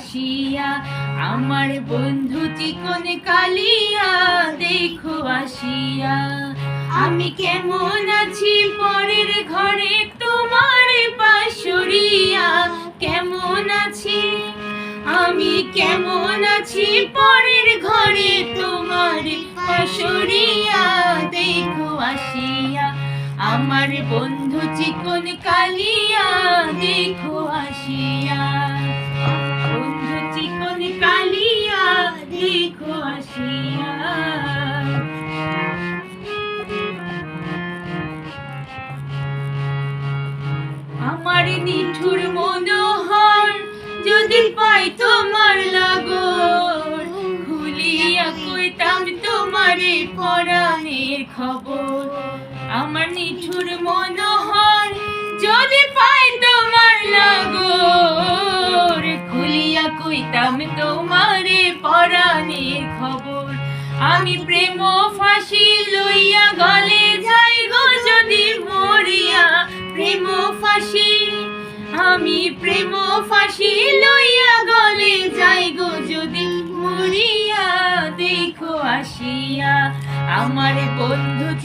আসিয়া, আমার বন্ধু চিকন কালিয়া দেখো আসিয়া। আমি কেমন আছি পরের ঘরে তোমার পাশরিয়া, কেমন আছি আমি, কেমন আছি পরের ঘরে তোমার পাশরিয়া দেখো আসিয়া। আমার বন্ধু চিকন কালিয়া দেখো আসিয়া, বন্ধু চিকন কালিয়া দেখো আসিয়া। আমার নিঠুর মনোহর যদি পাই তোমার লাগর, খুলিয়া কইতাম তোমারে পরাণের খবর। আমার নিঠুর মনোহর যদি পাই তোমার লাগর, খুলিয়া কইতাম তোমারে পরাণের খবর। আমি প্রেম ফাঁসি লইয়া গলে যাই গো যদি মরিয়া, প্রেম ফাঁসি আমি প্রেম ফাঁসি লইয়া গলে যাই গো যদি মরিয়া দেখো আসিয়া। আমার বন্ধু